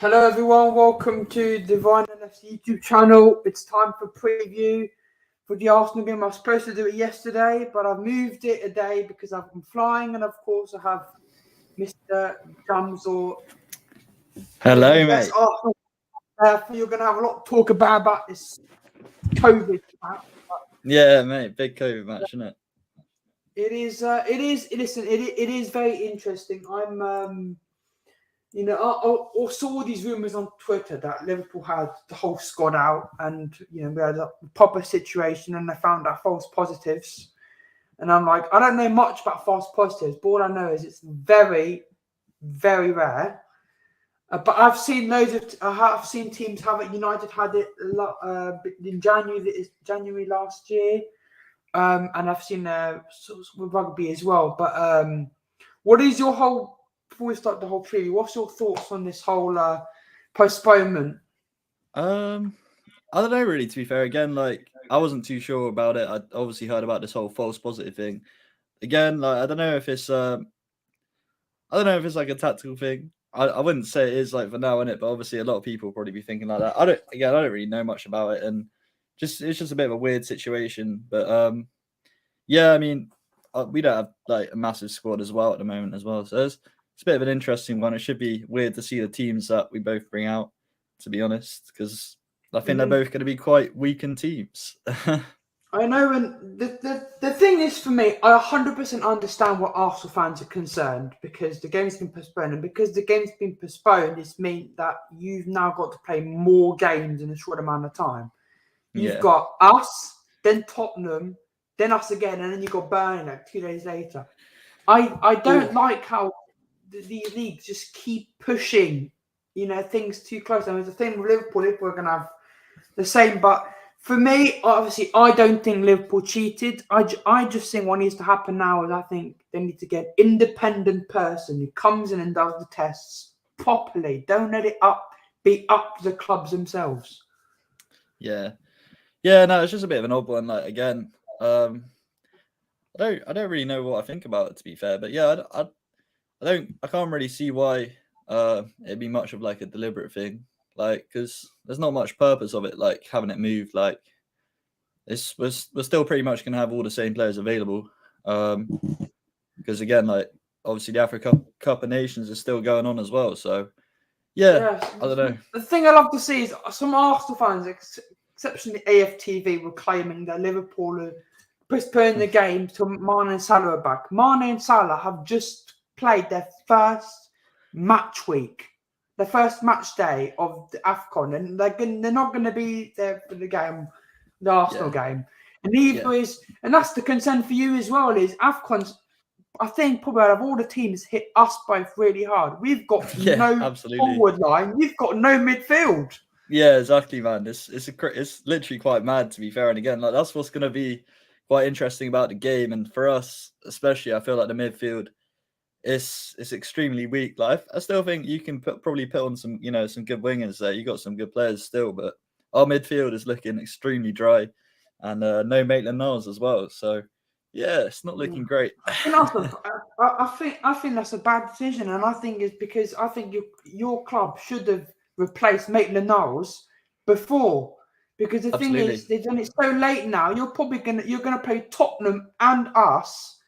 Hello everyone, welcome to the Ryan LFC YouTube channel. It's time for preview for the Arsenal game. I was supposed to do it yesterday, but I've moved it a day because I've been flying, and of course I have Mr. Jams or Hello, the mate. best Arsenal. You're going to have a lot to talk about this COVID. Yeah, mate, big COVID match, isn't it? It is. It is very interesting. I saw these rumours on Twitter that Liverpool had the whole squad out, and we had a proper situation, and they found out false positives. And I'm like, I don't know much about false positives, but all I know is it's very, very rare. But I've seen I've seen teams have it. United had it in January last year, and I've seen with rugby as well. But what is your whole? Before we start the whole preview, what's your thoughts on this whole postponement? I don't know, really. To be fair, again, I wasn't too sure about it. I obviously heard about this whole false positive thing. Again, I don't know if it's like a tactical thing. I wouldn't say it is for now, innit? But obviously, a lot of people will probably be thinking like that. I don't really know much about it, and it's just a bit of a weird situation. But yeah, I mean, we don't have a massive squad as well at the moment as well, so it's a bit of an interesting one. It should be weird to see the teams that we both bring out, to be honest, because I think they're both going to be quite weakened teams. I know, and the thing is, for me, I 100% understand what Arsenal fans are concerned, because the game's been postponed, and because the game's been postponed, it's means that you've now got to play more games in a short amount of time. You've got us, then Tottenham, then us again, and then you've got Burnley 2 days later. I don't like how these leagues just keep pushing, things too close. I mean, the thing with Liverpool, if we're going to have the same, but for me, obviously, I don't think Liverpool cheated. I just think what needs to happen now is I think they need to get an independent person who comes in and does the tests properly. Don't let it be up to the clubs themselves. Yeah, no, it's just a bit of an odd one. Again, I don't really know what I think about it, to be fair. But yeah, I can't really see why it'd be much of a deliberate thing, because there's not much purpose of it, having it moved. We're still pretty much gonna have all the same players available, because again, obviously the Africa Cup of Nations is still going on as well. So yeah, I don't know. The thing I love to see is some Arsenal fans, exceptionally AFTV, were claiming that Liverpool are postponing the game till Mane and Salah are back. Mane and Salah have just played their first match week, the first match day of the AFCON, and they're not going to be there for the Arsenal game. And and that's the concern for you as well, is AFCON's, I think, probably out of all the teams, hit us both really hard. We've got no forward line, we've got no midfield. Yeah, exactly, man. It's literally quite mad, to be fair. And again, that's what's going to be quite interesting about the game, and for us especially, I feel like the midfield it's extremely weak. I still think you can probably put on some some good wingers there. You got some good players still, but our midfield is looking extremely dry, and no Maitland-Niles as well. So yeah, it's not looking great. I think that's a bad decision, and I think it's because I think your club should have replaced Maitland-Niles before. Because the thing is, they've done it so late now. You're gonna play Tottenham and us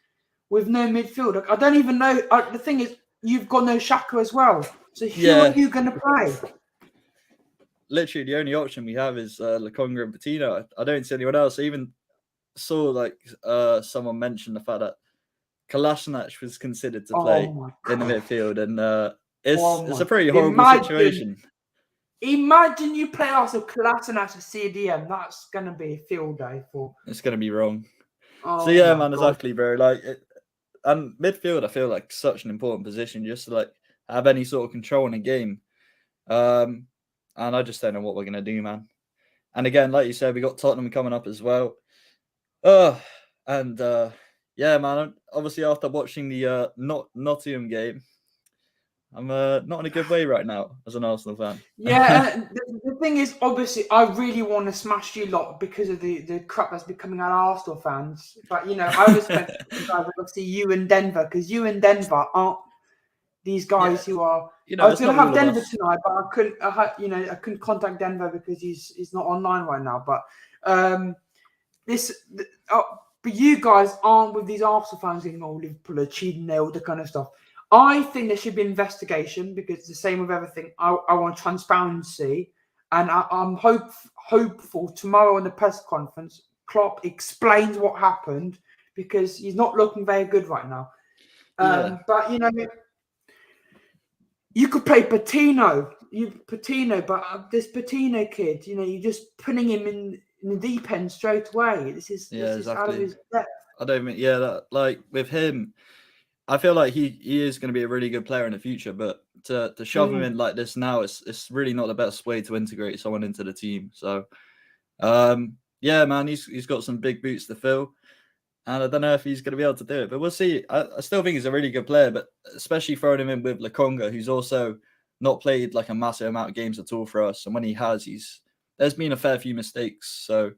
with no midfield. I don't even know. The thing is, you've got no Xhaka as well. So who are you going to play? Literally, the only option we have is Lokonga and Patino. I don't see anyone else. I even saw someone mention the fact that Kolasinac was considered to play in the midfield, and it's a pretty horrible situation. Imagine you play us with Kolasinac as CDM. That's going to be a field day for. It's going to be wrong. So yeah, man, exactly, bro. And midfield, I feel like such an important position just to have any sort of control in a game. And I just don't know what we're gonna do, man. And again, like you said, we got Tottenham coming up as well. Yeah, man. Obviously, after watching the Nottingham game, I'm not in a good way right now as an Arsenal fan. Yeah, the thing is, obviously, I really want to smash you lot because of the crap that's been coming out of Arsenal fans. But I respect obviously you and Denver, because you and Denver aren't these guys who are. You I know, was it's going to not have all of Denver us. tonight, but I couldn't. I couldn't contact Denver because he's not online right now. But but you guys aren't with these Arsenal fans getting all Liverpool are cheating there, all the kind of stuff. I think there should be investigation because it's the same with everything. I want transparency, and I'm hopeful tomorrow in the press conference, Klopp explains what happened because he's not looking very good right now. But you could play Patino, but this Patino kid, you're just putting him in the deep end straight away. This is out of his depth. I don't mean that, like with him, I feel like he is going to be a really good player in the future, but to shove him in like this now, it's really not the best way to integrate someone into the team. So, yeah, man, he's got some big boots to fill, and I don't know if he's going to be able to do it, but we'll see. I still think he's a really good player, but especially throwing him in with Lokonga, who's also not played like a massive amount of games at all for us, and when he has, there's been a fair few mistakes. So,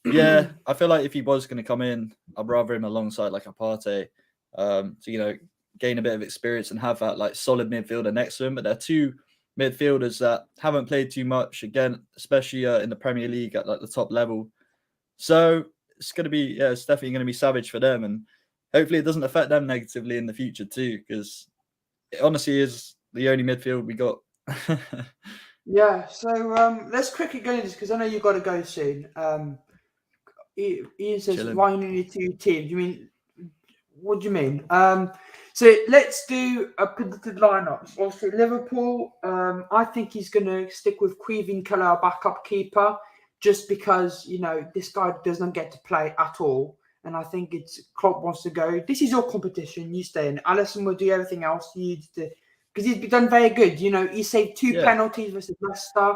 yeah, I feel like if he was going to come in, I'd rather him alongside like a Partey, to gain a bit of experience and have that like solid midfielder next to him. But they're two midfielders that haven't played too much again, especially in the Premier League at like the top level. So it's it's definitely going to be savage for them, and hopefully it doesn't affect them negatively in the future too, because it honestly is the only midfield we got. Yeah, so let's quickly go into this because I know you've got to go soon. Ian says Chilling. Ryan only 2 teams. What do you mean? So let's do a predicted lineup. Also, Liverpool. I think he's going to stick with Queeving Keller, our backup keeper, just because this guy doesn't get to play at all, and I think Klopp wants to go. This is your competition. You stay in. Alisson will do everything else. You do because he's done very good. He saved 2 penalties versus Leicester.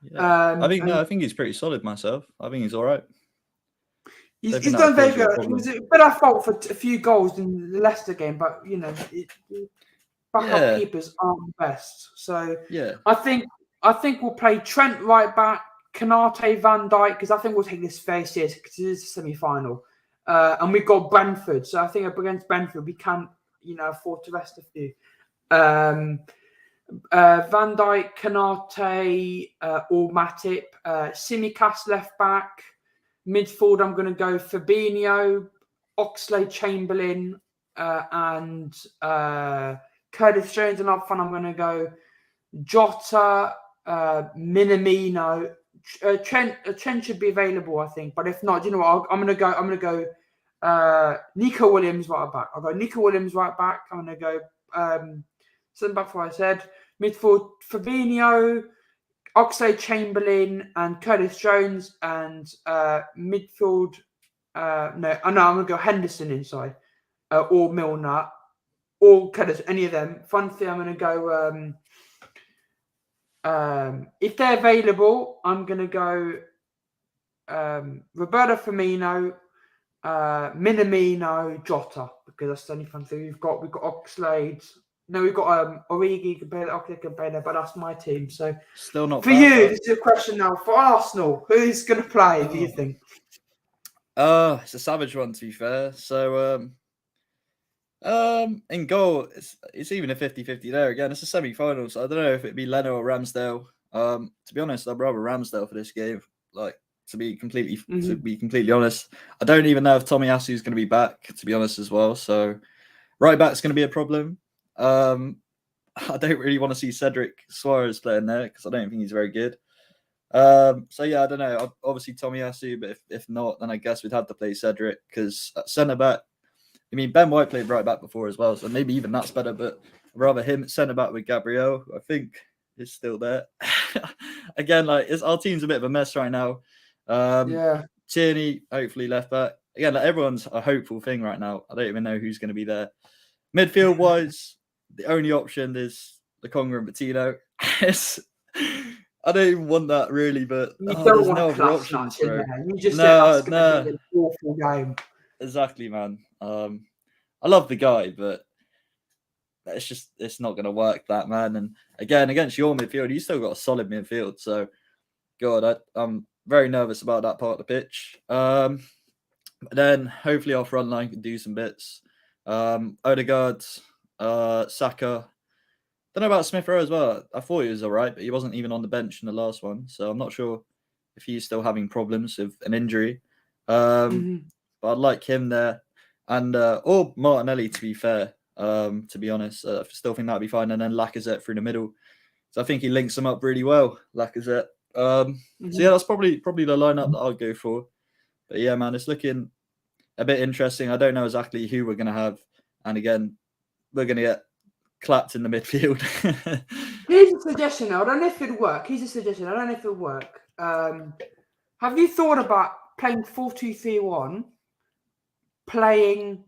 Yeah. I think he's pretty solid myself. I think he's all right. He's done very good. He was a bit at fault for a few goals in the Leicester game, but backup keepers aren't the best. So I think we'll play Trent right back, Canate, Van Dijk, because I think we'll take this very seriously because it is a semi-final, and we've got Brentford. So I think up against Brentford we can afford to rest a few. Van Dijk, Canate, or Matip, Simicast left back. Midfield, I'm going to go Fabinho, Oxlade-Chamberlain, and Curtis Jones. And up front, I'm going to go Jota, Minamino. Trent should be available, I think. But if not, do you know what? I'm going to go Nico Williams right back. I'll go Nico Williams right back. I'm going to go centre back for what I said. Midfield, Fabinho, Oxlade-Chamberlain and Curtis Jones, and midfield. I'm going to go Henderson inside, or Milner, or Curtis. Any of them. Fun thing, I'm going to go. If they're available, I'm going to go Roberto Firmino, Minamino, Jota, because that's the only fun thing we've got. We've got Oxlade. No, we've got Origi, but that's my team. So still not for you. This is a question now for Arsenal. Who's going to play? Do you think? It's a savage one, to be fair. So in goal, it's even a 50-50 there. Again, it's a semi-final, so I don't know if it'd be Leno or Ramsdale. To be honest, I'd rather Ramsdale for this game. Like to be completely honest, I don't even know if Tomiyasu is going to be back. To be honest, as well. So right back's going to be a problem. I don't really want to see Cedric Suarez playing there because I don't think he's very good. So yeah, I don't know. Obviously Tomiyasu, but if not, then I guess we'd have to play Cedric because at centre back. I mean, Ben White played right back before as well, so maybe even that's better. But I'd rather him centre back with Gabriel, who I think is still there. Again, like our team's a bit of a mess right now. Tierney, hopefully left back. Again, like everyone's a hopeful thing right now. I don't even know who's going to be there. Midfield wise, the only option is the Conga and Patino. I don't even want that really, but there's no other options, bro. You just said that's going to be an awful game. Exactly, man. I love the guy, but it's not going to work, that man. And again, against your midfield, you still got a solid midfield. So, God, I'm very nervous about that part of the pitch. But then hopefully our front line can do some bits. Odegaard, Saka. Don't know about Smith Rowe as well. I thought he was all right, but he wasn't even on the bench in the last one. So I'm not sure if he's still having problems with an injury. But I'd like him there. And or Martinelli, to be fair, to be honest. I still think that'd be fine. And then Lacazette through the middle. So I think he links them up really well, Lacazette. So yeah, that's probably the lineup that I'll go for. But yeah, man, it's looking a bit interesting. I don't know exactly who we're going to have. And again, we're going to get clapped in the midfield. Here's a suggestion. I don't know if it'd work. Here's a suggestion. I don't know if it'll work. Have you thought about playing 4-2-3-1, playing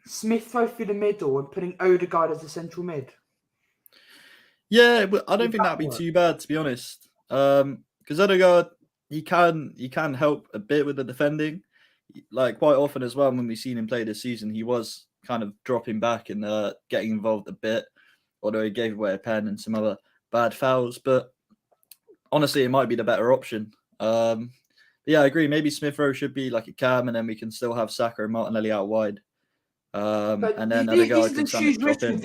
Smith Rowe through the middle and putting Odegaard as the central mid? Yeah, but I don't think that'd be too bad, to be honest. Because Odegaard, he can help a bit with the defending. Like quite often as well, when we've seen him play this season, he was kind of dropping back and getting involved a bit, although he gave away a pen and some other bad fouls. But honestly, it might be the better option. Yeah, I agree. Maybe Smith Rowe should be like a cam, and then we can still have Saka and Martinelli out wide. And then Odegaard can drop in.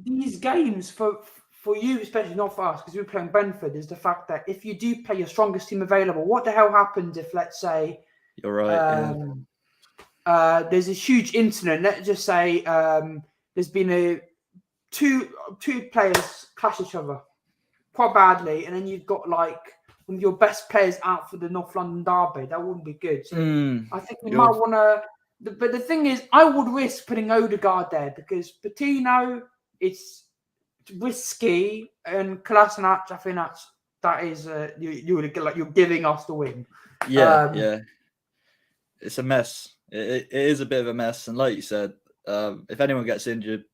These games for you, especially not for us, because we're playing Brentford, is the fact that if you do play your strongest team available, what the hell happens if, let's say, you're right, there's a huge incident. Let's just say there's been two players clash each other quite badly, and then you've got like one of your best players out for the North London derby. That wouldn't be good. So I think we might want to. But the thing is, I would risk putting Odegaard there because Patino, it's risky, and Kolasinac, I think that is you would get like you're giving us the win. Yeah. It's a mess. It is a bit of a mess, and like you said, if anyone gets injured,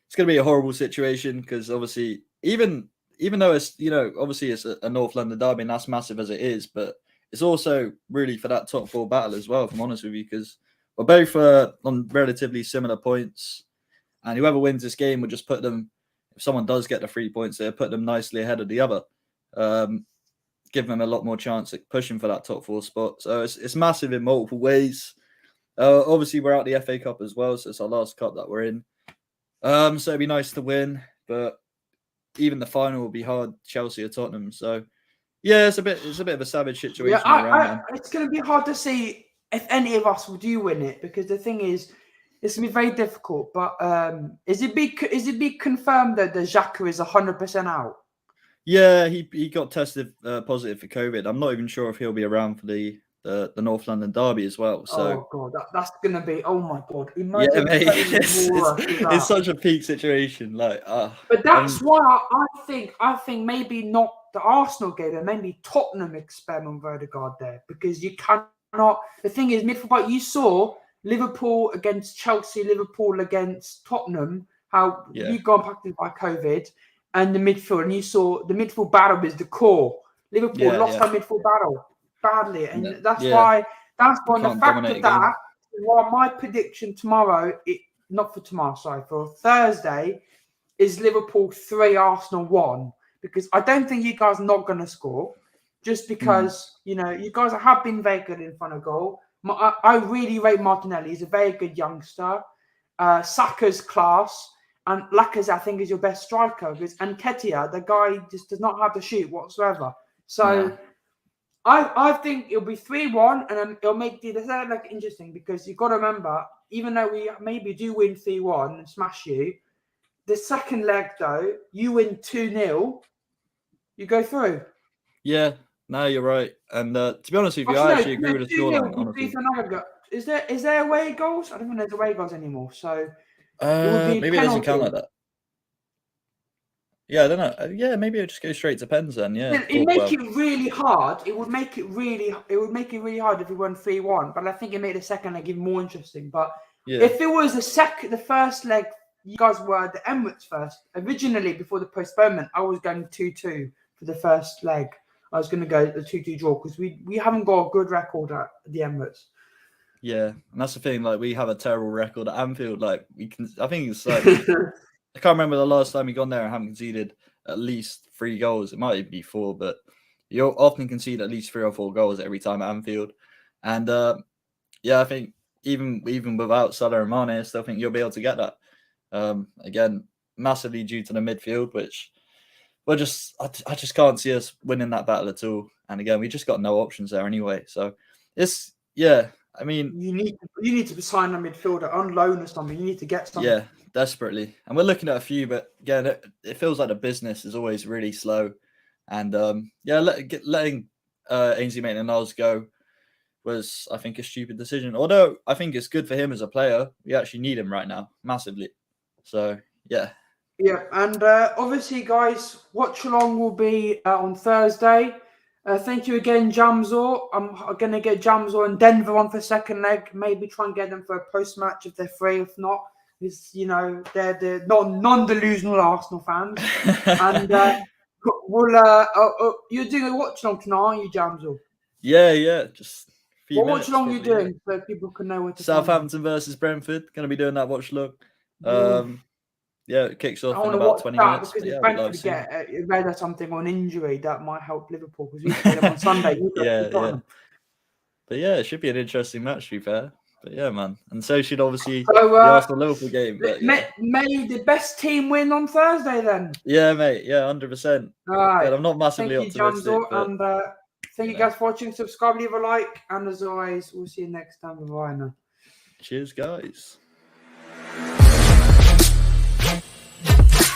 it's going to be a horrible situation because obviously, even though it's obviously it's a North London derby and that's massive as it is, but it's also really for that top four battle as well. If I'm honest with you, because we're both on relatively similar points, and whoever wins this game will just put them. If someone does get the 3 points, they'll put them nicely ahead of the other. Give them a lot more chance at pushing for that top four spot. So it's massive in multiple ways. Obviously, we're out the FA Cup as well, so it's our last cup that we're in. So it'd be nice to win, but even the final will be hard, Chelsea or Tottenham. So yeah, it's a bit of a savage situation. It's going to be hard to see if any of us do win it because the thing is, it's going to be very difficult. But is it be confirmed that the Xhaka is 100% out? Yeah, he got tested positive for COVID. I'm not even sure if he'll be around for the North London derby as well. So oh god, that's gonna be my god. Yeah, mate, it's such a peak situation. Like, but that's why I think maybe not the Arsenal game, and maybe Tottenham experiment with Odegaard there because you cannot. The thing is, midfield. You saw Liverpool against Chelsea, Liverpool against Tottenham. How you got impacted by COVID. And the midfield, and you saw the midfield battle is the core. Liverpool lost that midfield battle badly, and that's why the fact of that. Well, my prediction tomorrow, for Thursday, is Liverpool 3, Arsenal 1, because I don't think you guys are not going to score, just because you guys have been very good in front of goal. I really rate Martinelli; he's a very good youngster. Saka's class. And Lacazette, I think, is your best striker. And Ketia, the guy just does not have to shoot whatsoever. So I think it'll be 3-1, and it'll make the third leg interesting because you've got to remember, even though we maybe do win 3-1 and smash you, the second leg, though, you win 2-0, you go through. Yeah, no, you're right. And to be honest with you, I actually agree with the scoreline. Is there away goals? I don't think there's away goals anymore. So... maybe it doesn't count like that. Yeah, I don't know. Yeah, maybe it just goes straight to pens then. Yeah, it make it really hard. It would make it really hard if we won 3-1. But I think it made the second leg even more interesting. But if it was the first leg, you guys were at the Emirates first. Originally, before the postponement, I was going 2-2 for the first leg. I was going to go the 2-2 draw because we haven't got a good record at the Emirates. Yeah, and that's the thing. Like, we have a terrible record at Anfield. Like, I think it's like I can't remember the last time we gone there and haven't conceded at least 3 goals. It might even be 4, but you often concede at least 3 or 4 goals every time at Anfield. And I think even without Salah and Mane, I still think you'll be able to get that. Again, massively due to the midfield, which I just can't see us winning that battle at all. And again, we just got no options there anyway. So it's I mean, you need to sign a midfielder on loan or something. You need to get something. Yeah, desperately. And we're looking at a few, but again, it feels like the business is always really slow. And letting Ainsley Maitland-Niles go was, I think, a stupid decision. Although I think it's good for him as a player. We actually need him right now, massively. So yeah. Yeah, and obviously, guys, watch along will be on Thursday. Thank you again, Jamzor. I'm going to get Jamzor and Denver on for second leg. Maybe try and get them for a post-match if they're free. If not, it's, they're non-delusional Arsenal fans. And you're doing a watch along tonight, aren't you, Jamzor? Yeah. Just a few What minutes, watch along are you probably, doing so people can know what to Southampton versus Brentford. Going to be doing that watch along. Yeah, it kicks off in about 20 minutes. Because if Brentford get read or something on injury, that might help Liverpool because we play them on Sunday. Yeah. But yeah, it should be an interesting match, to be fair. But yeah, man. And so should obviously the Arsenal-Liverpool game. But, may the best team win on Thursday then. Yeah, mate. Yeah, 100%. All right. But I'm not massively optimistic. And thank you guys for watching. Subscribe, leave a like. And as always, we'll see you next time with Ryan. Cheers, guys.